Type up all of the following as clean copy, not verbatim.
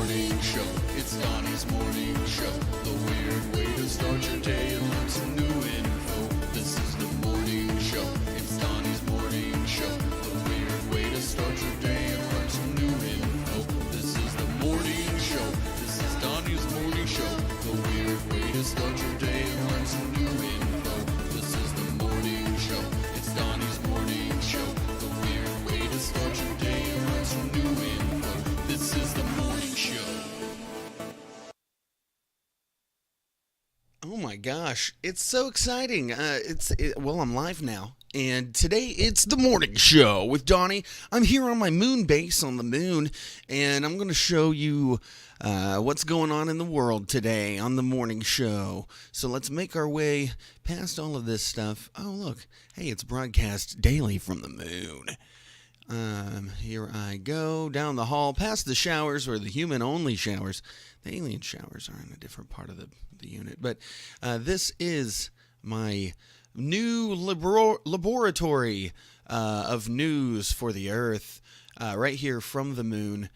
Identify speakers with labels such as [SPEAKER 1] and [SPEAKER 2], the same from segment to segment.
[SPEAKER 1] morning show. It's Donnie's morning show. The weird way to start your day and learn some new info. This is the morning show. It's Donnie's morning show. The weird way to start your day and learn some new info. This is the morning show. This is Donnie's morning show. The weird way to start your day and learn some new info. This is the morning show. It's Donnie's morning show. The weird way to start your day and learn some new info. This is the morning show.
[SPEAKER 2] Oh my gosh, it's so exciting. Well, I'm live now. And today it's the morning show with Donnie. I'm here on my moon base on the moon, and I'm going to show you what's going on in the world today on the morning show. So let's make our way past all of this stuff. Oh, look. Hey, it's broadcast daily from the moon. Here I go down the hall past the showers, or the human-only showers. The alien showers are in a different part of the unit. But this is my new laboratory of news for the Earth, right here from the moon.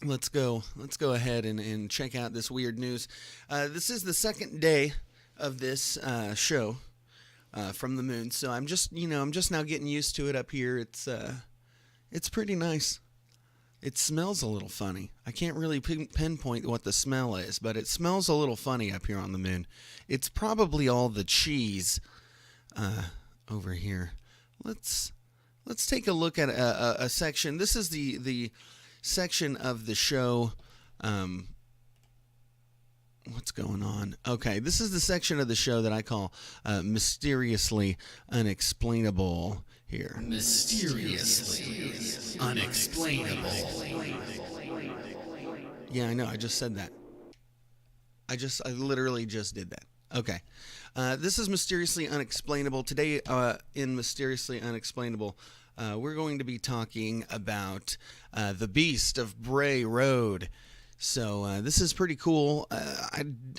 [SPEAKER 2] Let's go ahead and check out this weird news. This is the second day of this show from the moon, so I'm just now getting used to it up here. It's pretty nice. It smells a little funny. I can't really pinpoint what the smell is, but it smells a little funny up here on the moon. It's probably all the cheese over here. Let's take a look at a section. This is the section of the show. What's going on? Okay, this is the section of the show that I call Mysteriously Unexplainable here.
[SPEAKER 1] Mysteriously unexplainable.
[SPEAKER 2] Yeah, I know. I just said that. I literally just did that. Okay. This is Mysteriously Unexplainable. Today, in Mysteriously Unexplainable, we're going to be talking about the Beast of Bray Road. So this is pretty cool. I'm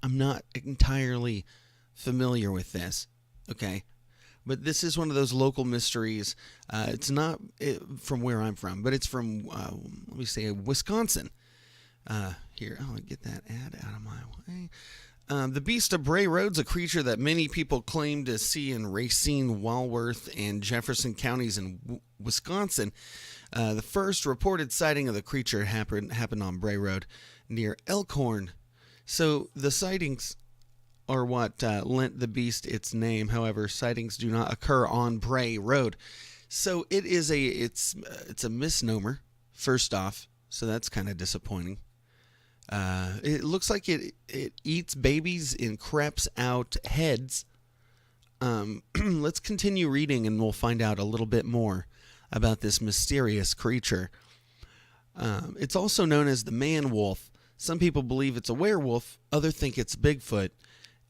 [SPEAKER 2] not entirely familiar with this, okay? But this is one of those local mysteries. It's not from where I'm from, but it's from, let me say, Wisconsin. Here, I'll get that ad out of my way. The Beast of Bray Road's a creature that many people claim to see in Racine, Walworth, and Jefferson counties in Wisconsin. The first reported sighting of the creature happened on Bray Road near Elkhorn. So the sightings are what lent the beast its name. However, sightings do not occur on Bray Road. So it's a misnomer, first off. So that's kind of disappointing. It looks like it eats babies and creps out heads. Let's continue reading and we'll find out a little bit more about this mysterious creature. It's also known as the man-wolf. Some people believe it's a werewolf. Others think it's Bigfoot.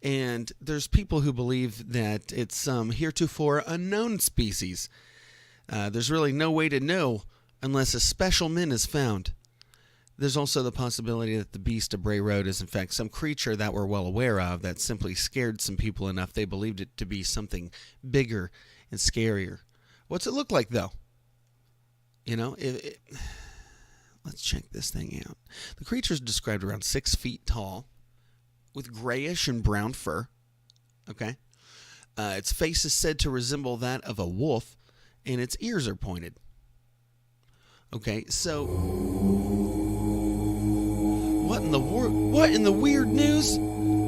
[SPEAKER 2] And there's people who believe that it's some heretofore unknown species. There's really no way to know unless a specimen is found. There's also the possibility that the Beast of Bray Road is in fact some creature that we're well aware of that simply scared some people enough they believed it to be something bigger and scarier. What's it look like, though? You know, let's check this thing out. The creature is described around 6 feet tall, with grayish and brown fur. Okay. Its face is said to resemble that of a wolf, and its ears are pointed. Okay, so what in the weird news?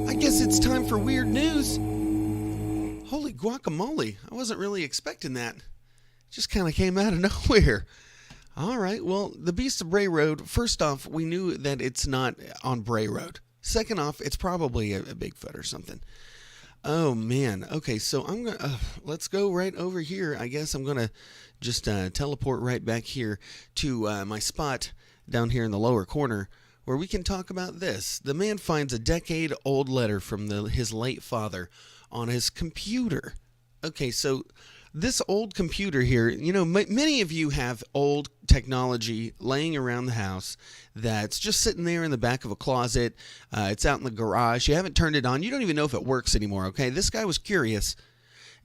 [SPEAKER 2] I guess it's time for weird news. Holy guacamole! I wasn't really expecting that. It just kind of came out of nowhere. All right, well, the Beast of Bray Road, first off, we knew that it's not on Bray Road. Second off, it's probably a Bigfoot or something. Oh, man. Okay, so let's go right over here. I guess I'm going to just teleport right back here to my spot down here in the lower corner where we can talk about this. The man finds a decade-old letter from his late father on his computer. Okay, so this old computer here, you know, many of you have old technology laying around the house that's just sitting there in the back of a closet. It's out in the garage. You haven't turned it on. You don't even know if it works anymore, okay? This guy was curious,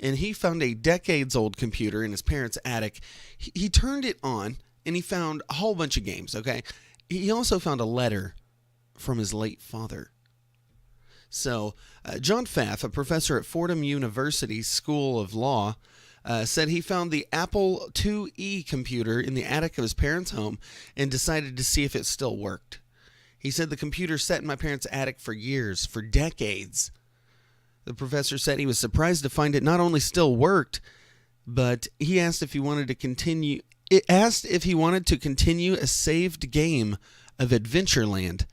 [SPEAKER 2] and he found a decades-old computer in his parents' attic. He turned it on, and he found a whole bunch of games, okay? He also found a letter from his late father. So, John Pfaff, a professor at Fordham University School of Law, said he found the Apple IIe computer in the attic of his parents' home and decided to see if it still worked. He said the computer sat in my parents' attic for years, for decades. The professor said he was surprised to find it not only still worked, but he asked if he wanted to continue. It asked if he wanted to continue a saved game of Adventureland.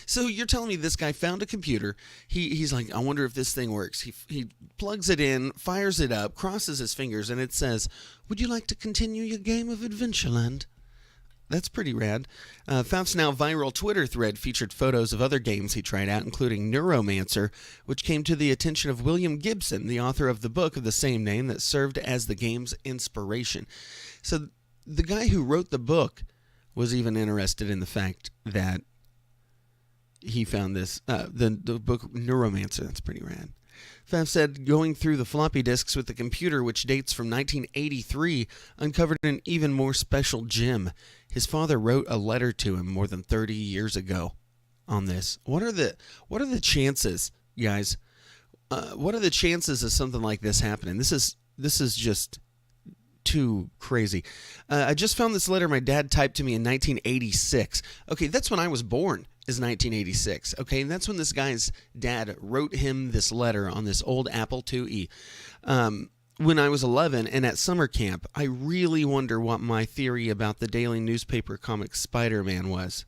[SPEAKER 2] So you're telling me this guy found a computer. He's like, I wonder if this thing works. He plugs it in, fires it up, crosses his fingers, and it says, "Would you like to continue your game of Adventureland?" That's pretty rad. Pfaff's now viral Twitter thread featured photos of other games he tried out, including Neuromancer, which came to the attention of William Gibson, the author of the book of the same name that served as the game's inspiration. So the guy who wrote the book was even interested in the fact that he found this, the book Neuromancer. That's pretty rad. Pfaff said going through the floppy disks with the computer, which dates from 1983, uncovered an even more special gem. His father wrote a letter to him more than 30 years ago on this. What are the chances, guys? What are the chances of something like this happening? This is just too crazy. I just found this letter my dad typed to me in 1986. Okay, that's when I was born. Is 1986. Okay, and that's when this guy's dad wrote him this letter on this old Apple IIe. When I was 11 and at summer camp, I really wonder what my theory about the daily newspaper comic Spider-Man was.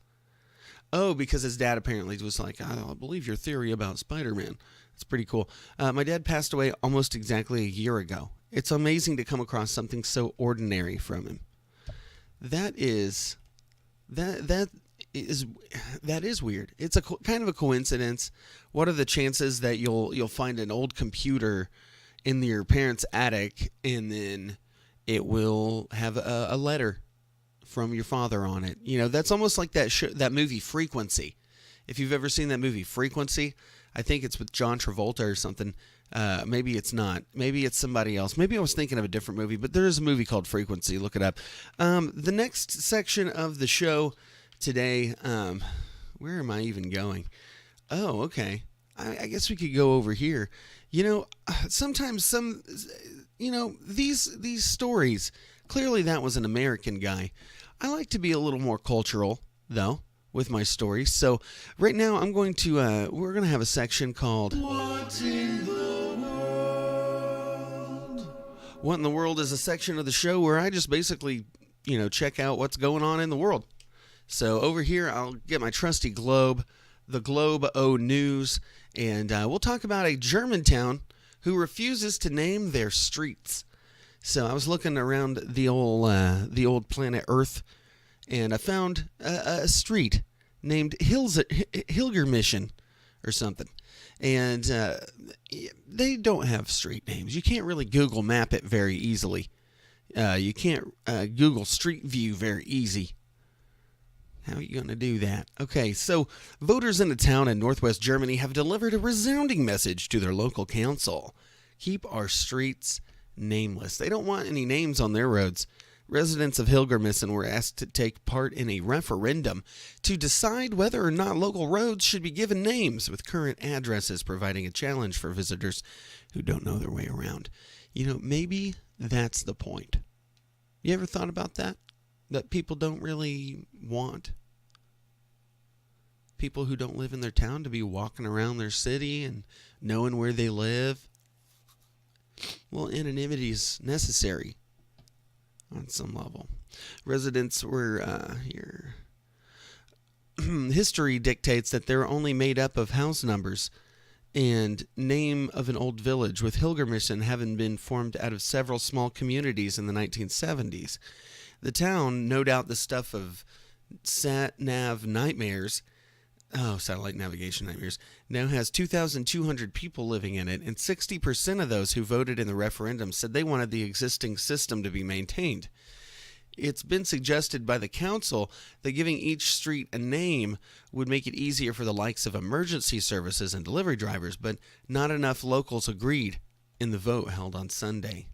[SPEAKER 2] Oh, because his dad apparently was like, I believe your theory about Spider-Man. It's pretty cool. My dad passed away almost exactly a year ago. It's amazing to come across something so ordinary from him. That is weird. It's a kind of a coincidence. What are the chances that you'll find an old computer in your parents' attic and then it will have a letter from your father on it? You know, that's almost like that movie Frequency. If you've ever seen that movie Frequency, I think it's with John Travolta or something. Maybe it's not. Maybe it's somebody else. Maybe I was thinking of a different movie, but there is a movie called Frequency. Look it up. The next section of the show today, where am I even going? Oh, okay. I guess we could go over here. You know, sometimes these stories, clearly that was an American guy. I like to be a little more cultural, though, with my stories. So right now I'm going to, we're going to have a section called What in the World? What in the World is a section of the show where I just basically, check out what's going on in the world. So over here, I'll get my trusty Globe, the Globe O News, and we'll talk about a German town who refuses to name their streets. So I was looking around the old planet Earth, and I found a street named Hilgermission or something. And they don't have street names. You can't really Google map it very easily. You can't Google Street View very easy. How are you going to do that? Okay, so voters in a town in northwest Germany have delivered a resounding message to their local council. Keep our streets nameless. They don't want any names on their roads. Residents of Hilgermissen were asked to take part in a referendum to decide whether or not local roads should be given names, with current addresses providing a challenge for visitors who don't know their way around. Maybe that's the point. You ever thought about that? That people don't really want people who don't live in their town to be walking around their city and knowing where they live. Well, anonymity is necessary on some level. Residents were here. History dictates that they're only made up of house numbers and name of an old village, with Hilgermissen having been formed out of several small communities in the 1970s. The town, no doubt the stuff of satellite navigation nightmares, now has 2,200 people living in it, and 60% of those who voted in the referendum said they wanted the existing system to be maintained. It's been suggested by the council that giving each street a name would make it easier for the likes of emergency services and delivery drivers, but not enough locals agreed in the vote held on Sunday.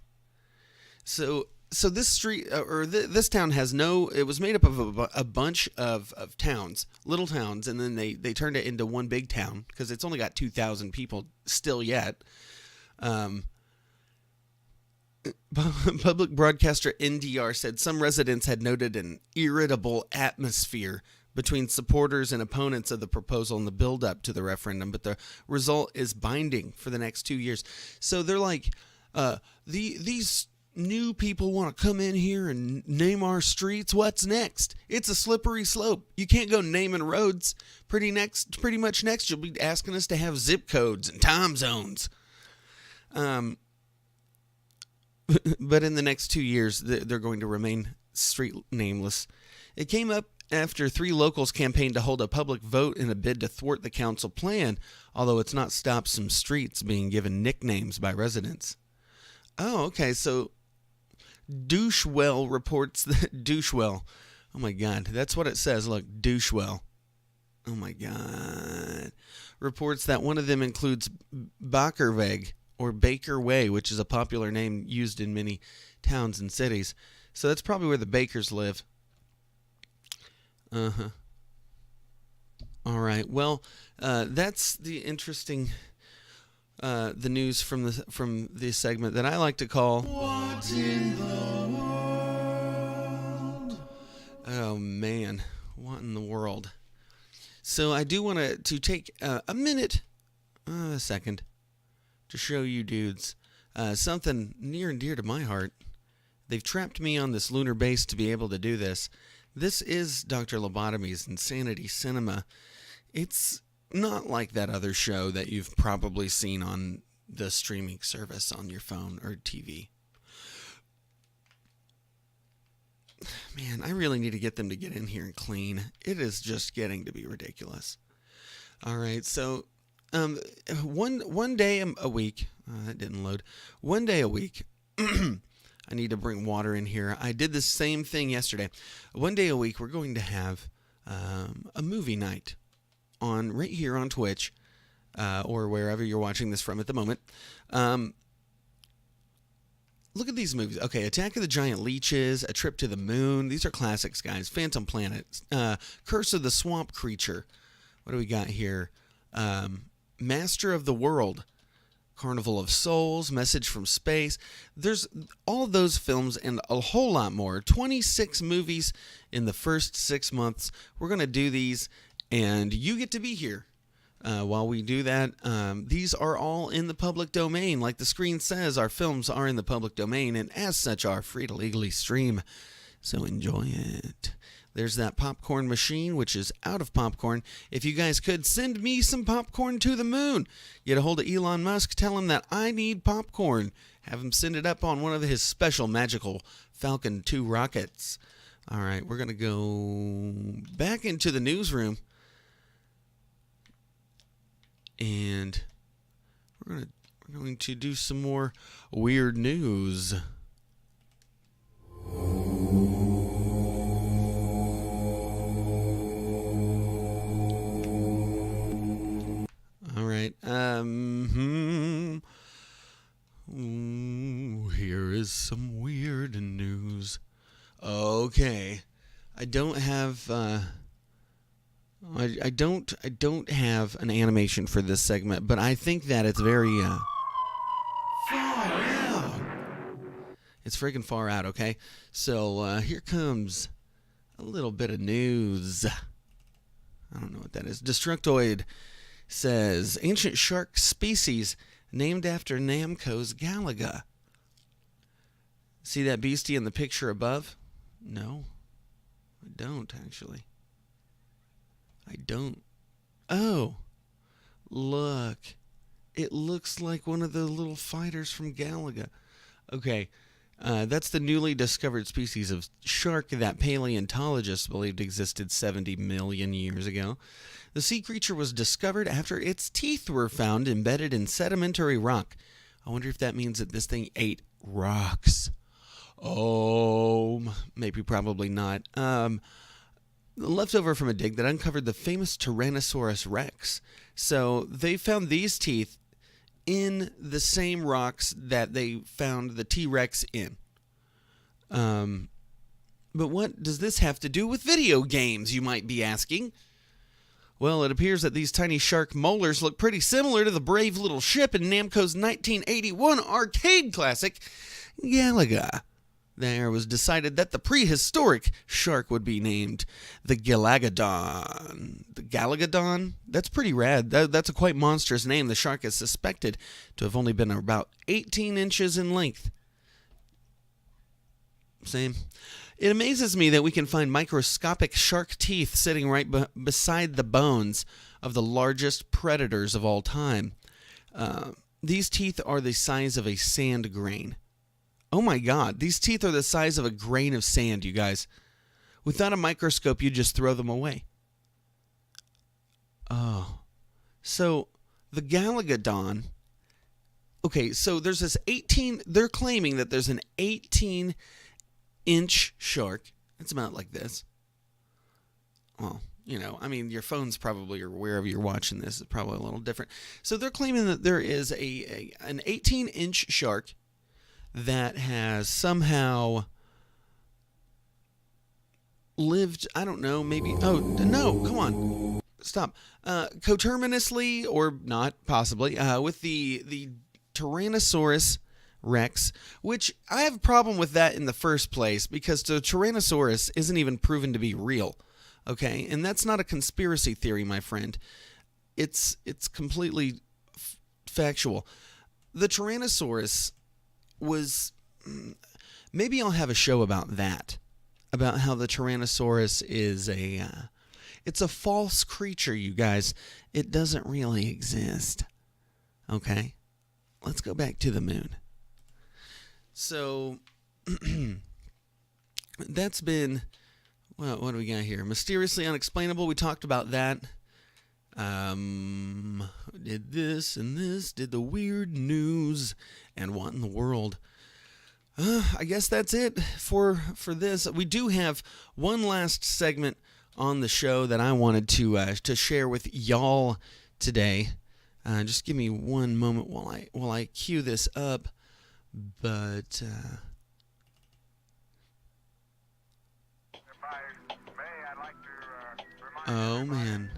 [SPEAKER 2] So so this street this town has no. It was made up of a bunch of towns, little towns, and then they turned it into one big town because it's only got 2,000 people still yet. Public broadcaster NDR said some residents had noted an irritable atmosphere between supporters and opponents of the proposal in the build-up to the referendum, but the result is binding for the next 2 years. So they're like, these new people want to come in here and name our streets. What's next? It's a slippery slope. You can't go naming roads. Pretty much next, you'll be asking us to have zip codes and time zones. But in the next 2 years, they're going to remain street nameless. It came up after 3 locals campaigned to hold a public vote in a bid to thwart the council plan, although it's not stopped some streets being given nicknames by residents. Oh, okay, so Douchewell reports that Douchewell. Oh my God, that's what it says. Look, Douchewell. Oh my God. Reports that one of them includes Bakerweg or Baker Way, which is a popular name used in many towns and cities. So that's probably where the Bakers live. Uh-huh. All right. Well, that's the interesting the news from this segment that I like to call What in the World? Oh man, what in the world? So I do want to take a minute, a second, to show you dudes something near and dear to my heart. They've trapped me on this lunar base to be able to do this. This is Dr. Lobotomy's Insanity Cinema. It's not like that other show that you've probably seen on the streaming service on your phone or TV. Man, I really need to get them to get in here and clean. It is just getting to be ridiculous. All right, so one day a week. That didn't load. One day a week. I need to bring water in here. I did the same thing yesterday. One day a week, we're going to have a movie night on right here on Twitch or wherever you're watching this from at the moment. Look at these movies. Okay, Attack of the Giant Leeches, A Trip to the Moon. These are classics, guys. Phantom Planet, Curse of the Swamp Creature. What do we got here? Master of the World, Carnival of Souls, Message from Space. There's all of those films and a whole lot more. 26 movies in the first 6 months. We're going to do these, and you get to be here while we do that. These are all in the public domain. Like the screen says, our films are in the public domain, and as such are free to legally stream. So enjoy it. There's that popcorn machine, which is out of popcorn. If you guys could, send me some popcorn to the moon. Get a hold of Elon Musk, tell him that I need popcorn. Have him send it up on one of his special magical Falcon 2 rockets. All right, we're going to go back into the newsroom. And we're going to do some more weird news. All right. Here is some weird news. Okay. I don't have I don't have an animation for this segment, but I think that it's very far out. It's freaking far out, okay? So here comes a little bit of news. I don't know what that is. Destructoid says ancient shark species named after Namco's Galaga. See that beastie in the picture above? No, I don't actually. I don't. Oh, look. It looks like one of the little fighters from Galaga. Okay, that's the newly discovered species of shark that paleontologists believed existed 70 million years ago. The sea creature was discovered after its teeth were found embedded in sedimentary rock. I wonder if that means that this thing ate rocks. Oh, maybe probably not. Leftover from a dig that uncovered the famous Tyrannosaurus Rex. So they found these teeth in the same rocks that they found the T-Rex in. But what does this have to do with video games, you might be asking? Well, it appears that these tiny shark molars look pretty similar to the brave little ship in Namco's 1981 arcade classic, Galaga. There was decided that the prehistoric shark would be named the Galagadon. The Galagadon? That's pretty rad. That's a quite monstrous name. The shark is suspected to have only been about 18 inches in length. Same. It amazes me that we can find microscopic shark teeth sitting right beside the bones of the largest predators of all time. These teeth are the size of a sand grain. Oh my God, these teeth are the size of a grain of sand, you guys. Without a microscope, you just throw them away. Oh. So, the Galagadon... Okay, so there's this 18... They're claiming that there's an 18-inch shark. It's about like this. Well, you know, I mean, your phone's probably, or wherever you're watching this, is probably a little different. So they're claiming that there is an 18-inch shark that has somehow lived, I don't know, maybe, oh, no, come on, stop, coterminously, or not, possibly, with the Tyrannosaurus Rex, which I have a problem with that in the first place, because the Tyrannosaurus isn't even proven to be real, okay, and that's not a conspiracy theory, my friend, it's completely factual. The Tyrannosaurus was, maybe I'll have a show about that, about how the Tyrannosaurus is it's a false creature, you guys. It doesn't really exist. Okay? Let's go back to the moon. So, that's been, well, what do we got here? Mysteriously unexplainable, we talked about that. Did this and this, did the weird news, and what in the world? I guess that's it for this. We do have one last segment on the show that I wanted to share with y'all today. Just give me one moment while I cue this up. But oh man.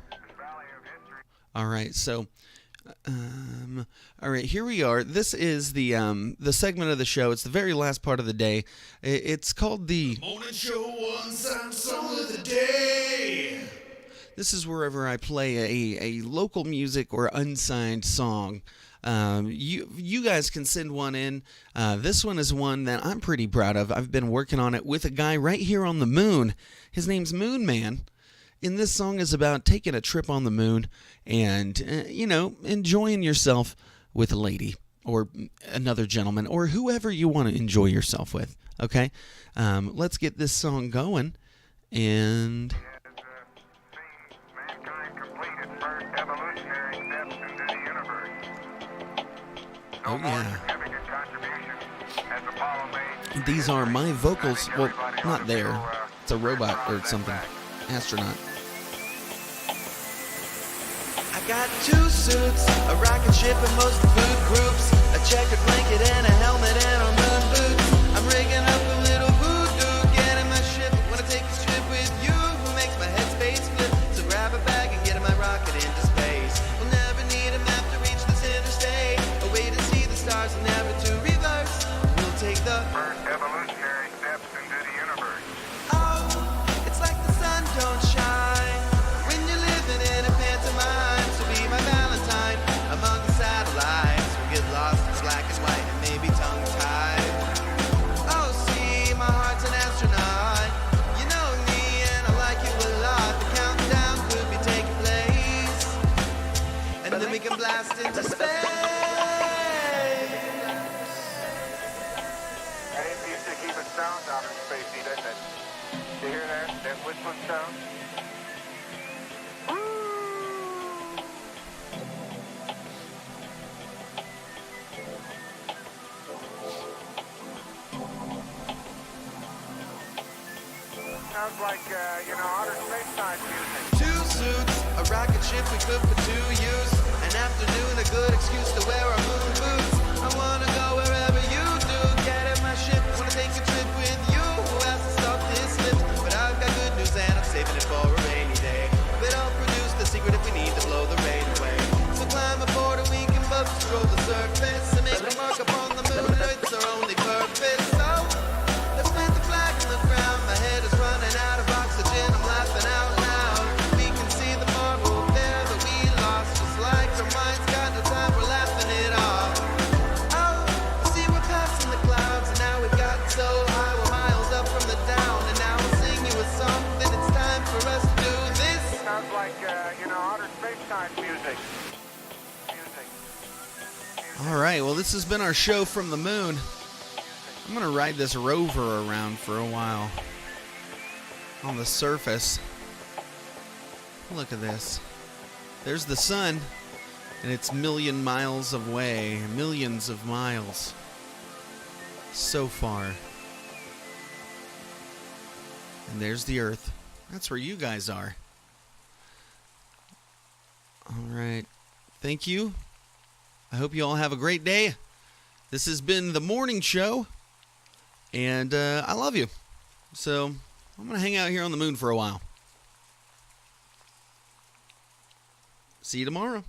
[SPEAKER 2] All right, so all right, here we are. This is the segment of the show. It's the very last part of the day. It's called the
[SPEAKER 1] Morning Show Unsigned Song of the Day.
[SPEAKER 2] This is wherever I play a local music or unsigned song. You guys can send one in. This one is one that I'm pretty proud of. I've been working on it with a guy right here on the moon. His name's Moon Man. And this song is about taking a trip on the moon and, enjoying yourself with a lady or another gentleman or whoever you want to enjoy yourself with, okay? Let's get this song going, and... Oh, yeah. These are my vocals. Well, not there. It's a robot or something. Astronaut.
[SPEAKER 3] I got 2 suits, a rocket ship and most food groups, a checkered blanket and a helmet and a moon boots. I'm rigging up a little voodoo, getting my ship. Wanna take this trip with you, who makes my headspace flip? So grab a bag and get in my rocket into space. We'll never need a map to reach this interstate, a way to see the stars and never to reverse. We'll take the
[SPEAKER 4] first evolutionary steps into the universe.
[SPEAKER 3] Oh, it's like the sun don't shine when you're living in a pantomime. So be my Valentine among the satellites. We get lost, it's black and white and maybe tongue-tied. Oh, see, my heart's an astronaut. You know me and I like you a lot. The countdown could be taking place, and then we can blast into space.
[SPEAKER 4] It used to keep it sound out in space, doesn't it? You hear that? That whistling sound? Sounds like, outer space time music.
[SPEAKER 3] 2 suits, a rocket ship we could put to use, an afternoon, a good excuse to wear our moon boots. I wanna go wherever you do, get in my ship, wanna take a trip with you. saving it for a rainy day. But I'll produce the secret if we need to blow the rain away. So climb aboard and we can both stroll the surface and make a mark upon the moon, and Earth's our only purpose. So let's plant the flag in the ground. My head is running out of oxygen. I'm laughing out loud. We can see the marble there that we lost. Just like our minds got no time, we're laughing it off. Oh, see we're passing the clouds, and now we've got so high we're miles up from the down. And now we'll sing you a song, then it's time for us to do this.
[SPEAKER 4] Sounds like, outer space time music.
[SPEAKER 2] All right, well, this has been our show from the moon. I'm going to ride this rover around for a while on the surface. Look at this. There's the sun, and it's million miles away, millions of miles. So far. And there's the Earth. That's where you guys are. All right. Thank you. I hope you all have a great day. This has been the morning show, and I love you. So I'm going to hang out here on the moon for a while. See you tomorrow.